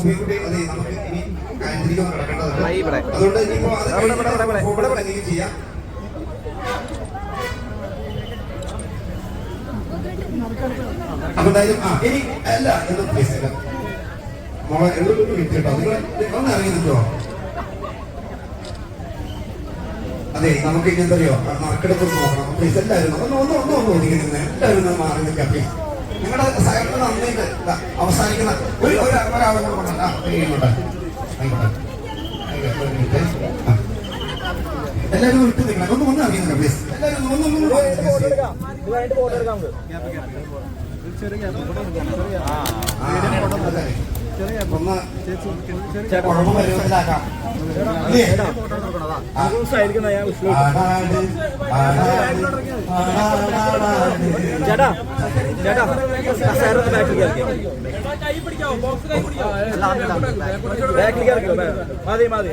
സുബിയുടെ അത് നമുക്ക് ഇനി കാര്യം കിടക്കേണ്ടതുണ്ട്. അതുകൊണ്ട് ഇനിയിപ്പോ അത് ചെയ്യാം. അപ്പൊ എന്തായാലും ഇനി അല്ല എന്ന് പ്ലീസ് മോളെ 70 മിനിറ്റ് കേട്ടോ. നിങ്ങൾ ഒന്ന് ഇറങ്ങി നിൽക്കുമോ? അതെ, നമുക്ക് ഇനി എന്തറിയോ നറുക്കെടുപ്പ് നോക്കണം. പ്ലീസ് എല്ലാവരും ഒന്ന് ഒതുങ്ങി നിന്ന് എല്ലാവരും മാറി നിൽക്കുക പ്ലീസ്. നിങ്ങളുടെ സഹകരണം നന്നായിട്ട് അവസാനിക്കുന്ന ഒരാളെ കൊണ്ടല്ല. എല്ലാവരും വിട്ടു നിൽക്കണം. ഒന്ന് അറിയുന്നില്ല പ്ലീസ്. എല്ലാവരും കുഴപ്പം വരുന്നതിലാക്കാം. ചേട്ടാ ചേട്ടാ ബാക്കിലേക്ക് മതി മതി.